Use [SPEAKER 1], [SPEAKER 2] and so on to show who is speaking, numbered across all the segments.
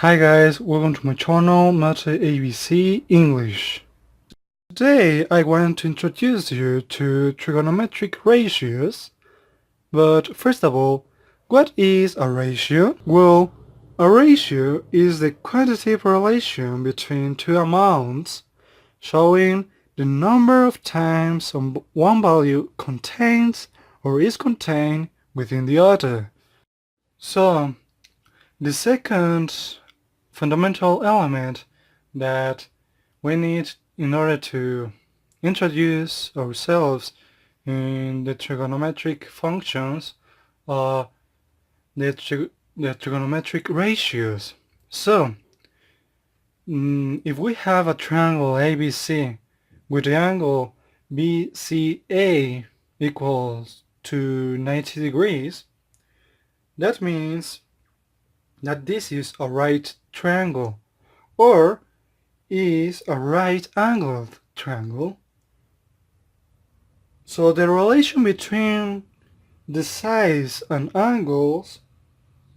[SPEAKER 1] Hi guys, welcome to my channel Math ABC English. Today I want to introduce you to trigonometric ratios. But first of all, what is a ratio? Well, a ratio is the quantitative relation between two amounts showing the number of times one value contains or is contained within the other. So, the second fundamental element that we need in order to introduce ourselves in the trigonometric functions are the trigonometric ratios. So, if we have a triangle ABC with the angle BCA equals to 90 degrees, that means that this is a right triangle or is a right-angled triangle. So the relation between the sides and angles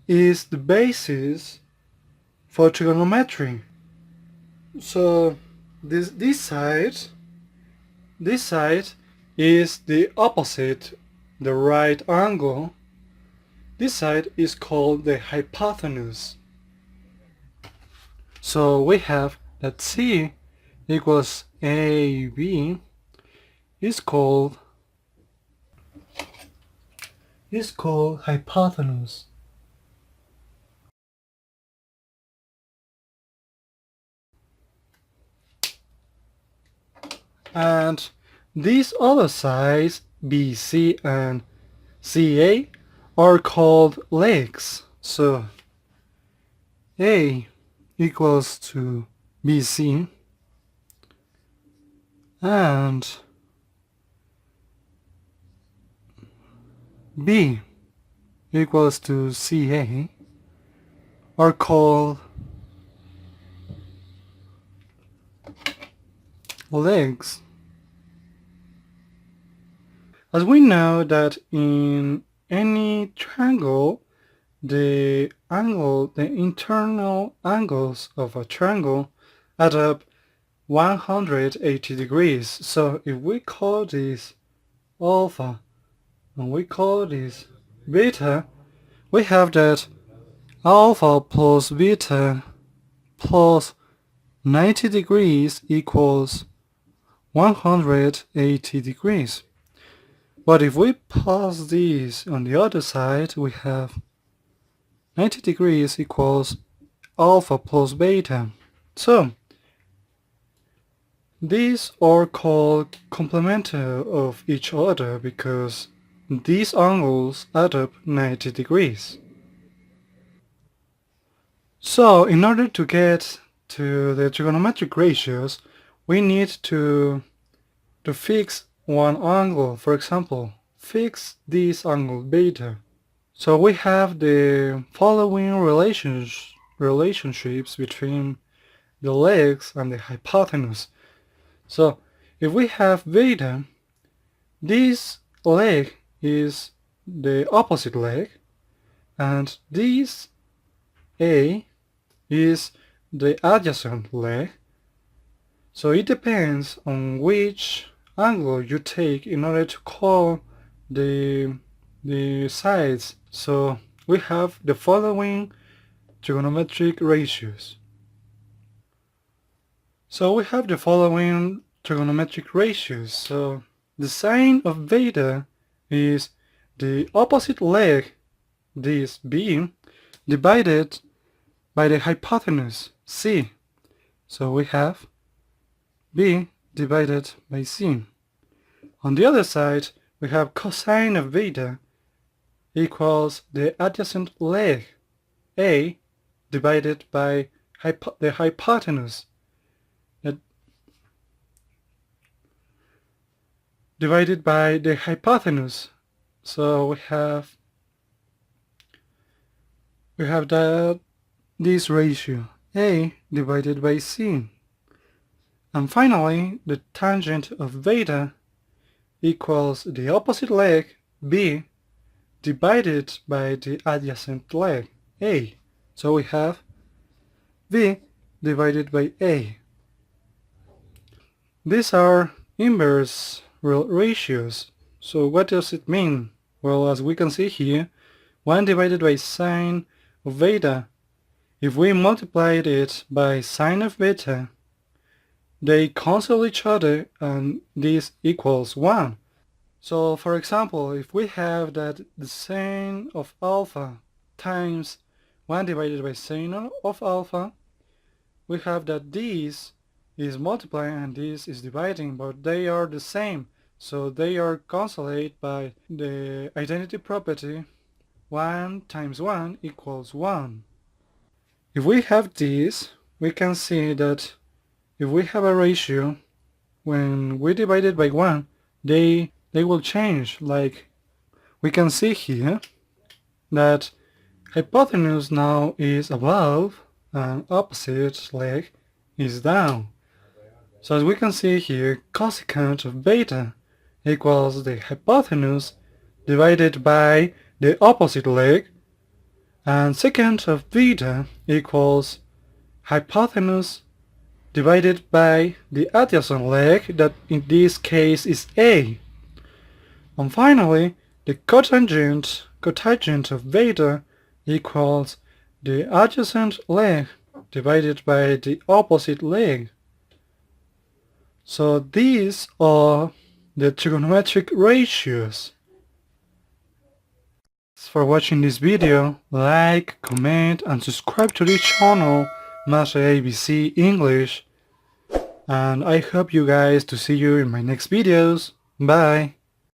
[SPEAKER 1] is the basis for trigonometry. So this side is the opposite, the right angle. This side is called the hypotenuse. So we have that C equals AB is called hypotenuse. And these other sides, BC and CA, are called legs. So A equals to BC and B equals to CA are called legs. As we know that in any triangle, the internal angles of a triangle add up 180 degrees. So if we call this alpha and we call this beta, we have that alpha plus beta plus 90 degrees equals 180 degrees. But if we pass this on the other side, we have 90 degrees equals alpha plus beta. So these are called complementary of each other because these angles add up 90 degrees. So in order to get to the trigonometric ratios, we need to fix one angle. For example, fix this angle beta. So we have the following relationships between the legs and the hypotenuse. So if we have beta, this leg is the opposite leg, and this A is the adjacent leg. So it depends on which angle you take in order to call the sides. So we have the following trigonometric ratios. So we have the following trigonometric ratios. So the sine of beta is the opposite leg, this B, divided by the hypotenuse, C. So we have B divided by C. On the other side, we have cosine of beta equals the adjacent leg, A, divided by the hypotenuse, divided by the hypotenuse. So we have this ratio, A divided by C. And finally, the tangent of beta equals the opposite leg, B, divided by the adjacent leg, A. So we have V divided by A. These are inverse real ratios. So what does it mean? Well, as we can see here, 1 divided by sine of beta. If we multiplied it by sine of beta, they cancel each other and this equals 1. So for example, if we have that the sine of alpha times 1 divided by sine of alpha, we have that this is multiplying and this is dividing, but they are the same. So they are cancelled by the identity property 1 times 1 equals 1. If we have this, we can see that if we have a ratio, when we divide it by 1, they will change. Like we can see here that hypotenuse now is above and opposite leg is down. So as we can see here, cosecant of beta equals the hypotenuse divided by the opposite leg, and secant of beta equals hypotenuse divided by the adjacent leg, that in this case is A. And finally, the cotangent of beta equals the adjacent leg divided by the opposite leg. So these are the trigonometric ratios. Thanks for watching this video. Like, comment and subscribe to this channel, Master ABC English. And I hope you guys to see you in my next videos. Bye!